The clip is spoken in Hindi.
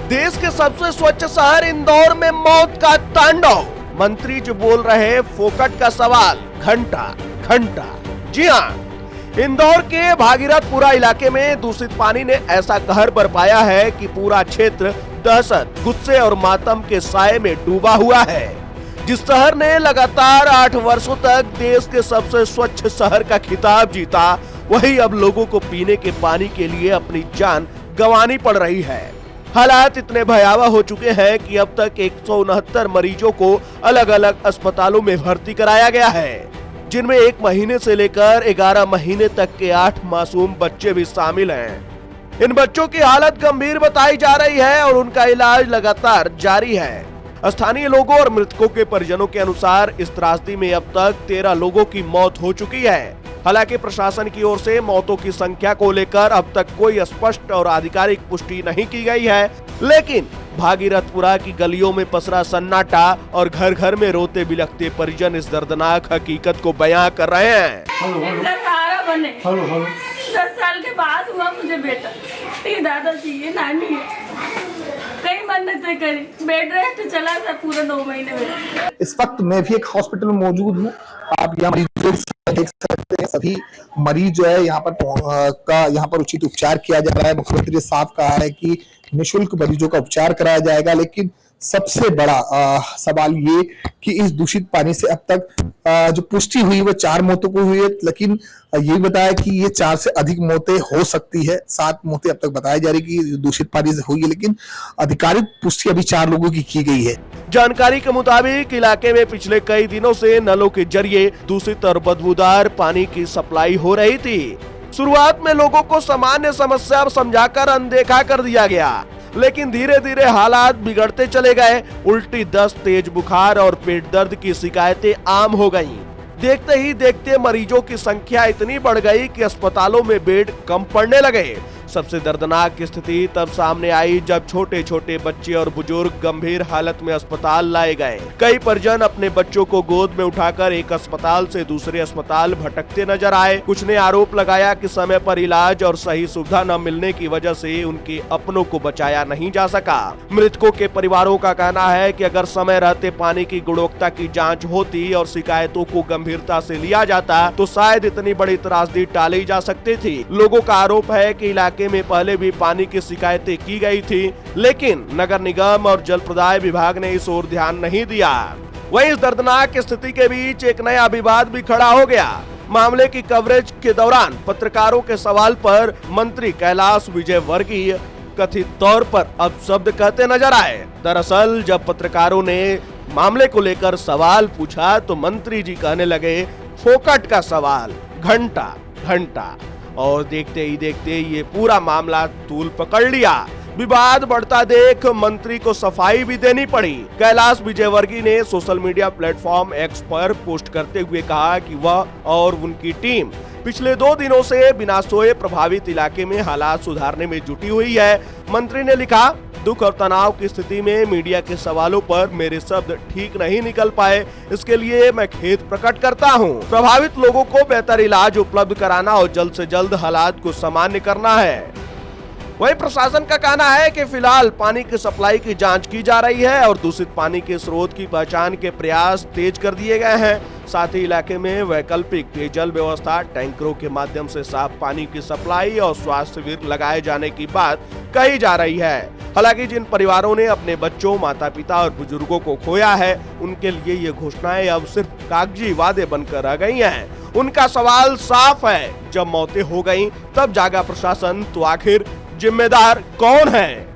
देश के सबसे स्वच्छ शहर इंदौर में मौत का तांडव। मंत्री जो बोल रहे फोकट का सवाल घंटा घंटा। जी हाँ, इंदौर के भागीरथपुरा इलाके में दूषित पानी ने ऐसा कहर बरपाया है कि पूरा क्षेत्र दहशत, गुस्से और मातम के साए में डूबा हुआ है। जिस शहर ने लगातार 8 वर्षों तक देश के सबसे स्वच्छ शहर का खिताब जीता, वही अब लोगों को पीने के पानी के लिए अपनी जान गंवानी पड़ रही है। हालात इतने भयावह हो चुके हैं कि अब तक 169 मरीजों को अलग अलग अस्पतालों में भर्ती कराया गया है, जिनमें 1 महीने से लेकर 11 महीने तक के 8 मासूम बच्चे भी शामिल हैं। इन बच्चों की हालत गंभीर बताई जा रही है और उनका इलाज लगातार जारी है। स्थानीय लोगों और मृतकों के परिजनों के अनुसार इस त्रासदी में अब तक 13 लोगों की मौत हो चुकी है। हालांकि प्रशासन की ओर से मौतों की संख्या को लेकर अब तक कोई स्पष्ट और आधिकारिक पुष्टि नहीं की गई है, लेकिन भागीरथपुरा की गलियों में पसरा सन्नाटा और घर घर में रोते बिलखते परिजन इस दर्दनाक हकीकत को बयां कर रहे हैं। बने 10 साल के बाद हुआ मुझे बेटा। ये दादा चाहिए, नानी है, कई मन्नतें करी, बेड रेस्ट चला था पूरा 9 महीने में। इस वक्त मैं भी एक हॉस्पिटल में मौजूद हूँ। आप यहाँ मरीजों देख सकते हैं, सभी मरीज जो है यहाँ पर उचित उपचार किया जा रहा है। मुख्यमंत्री ने साफ कहा है कि निःशुल्क मरीजों का उपचार कराया जाएगा, लेकिन सबसे बड़ा सवाल ये कि इस दूषित पानी से अब तक जो पुष्टि हुई वो 4 मौतों को हुई है, लेकिन ये बताया कि ये 4 से अधिक मौतें हो सकती है। 7 मौतें अब तक बताई जा रही कि दूषित पानी से हुई है, लेकिन आधिकारिक पुष्टि अभी 4 लोगों की गई है। जानकारी के मुताबिक इलाके में पिछले कई दिनों से नलों के जरिए दूषित और बदबूदार पानी की सप्लाई हो रही थी। शुरुआत में लोगों को सामान्य समस्या समझाकर अनदेखा कर दिया गया, लेकिन धीरे धीरे हालात बिगड़ते चले गए। उल्टी, दस्त, तेज बुखार और पेट दर्द की शिकायतें आम हो गईं। देखते ही देखते मरीजों की संख्या इतनी बढ़ गई कि अस्पतालों में बेड कम पड़ने लगे। सबसे दर्दनाक स्थिति तब सामने आई जब छोटे छोटे बच्चे और बुजुर्ग गंभीर हालत में अस्पताल लाए गए। कई परिजन अपने बच्चों को गोद में उठाकर एक अस्पताल से दूसरे अस्पताल भटकते नजर आए। कुछ ने आरोप लगाया कि समय पर इलाज और सही सुविधा न मिलने की वजह से उनके अपनों को बचाया नहीं जा सका। मृतकों के परिवारों का कहना है कि अगर समय रहते पानी की गुणवत्ता की जाँच होती और शिकायतों को गंभीरता से लिया जाता तो शायद इतनी बड़ी त्रासदी टाली जा सकती थी। लोगों का आरोप है कि इलाके में पहले भी पानी की शिकायतें की गई थी, लेकिन नगर निगम और जल प्रदाय विभाग ने इस ओर ध्यान नहीं दिया। वहीं इस दर्दनाक स्थिति के बीच एक नया विवाद भी खड़ा हो गया। मामले की कवरेज के दौरान पत्रकारों के सवाल पर मंत्री कैलाश विजयवर्गीय कथित तौर पर अपशब्द कहते नजर आए। दरअसल जब पत्रकारों ने मामले को लेकर सवाल पूछा तो मंत्री जी कहने लगे फोकट का सवाल घंटा घंटा, और देखते ही देखते ये पूरा मामला तूल पकड़ लिया। विवाद बढ़ता देख मंत्री को सफाई भी देनी पड़ी। कैलाश विजयवर्गीय ने सोशल मीडिया प्लेटफॉर्म एक्स पर पोस्ट करते हुए कहा कि वह और उनकी टीम पिछले 2 दिनों से बिना सोए प्रभावित इलाके में हालात सुधारने में जुटी हुई है। मंत्री ने लिखा, दुख और तनाव की स्थिति में मीडिया के सवालों पर मेरे शब्द ठीक नहीं निकल पाए, इसके लिए मैं खेद प्रकट करता हूं। प्रभावित लोगों को बेहतर इलाज उपलब्ध कराना और जल्द से जल्द हालात को सामान्य करना है। वहीं प्रशासन का कहना है कि फिलहाल पानी की सप्लाई की जांच की जा रही है और दूषित पानी के स्रोत की पहचान के प्रयास तेज कर दिए गए हैं। साथ ही इलाके में वैकल्पिक पेयजल व्यवस्था, टैंकरों के माध्यम से साफ पानी की सप्लाई और स्वास्थ्य शिविर लगाए जाने की बात कही जा रही है। हालांकि जिन परिवारों ने अपने बच्चों, माता पिता और बुजुर्गों को खोया है, उनके लिए ये घोषणाएं अब सिर्फ कागजी वादे बनकर रह गई हैं। उनका सवाल साफ है, जब मौतें हो गईं, तब जागा प्रशासन, तो आखिर जिम्मेदार कौन है?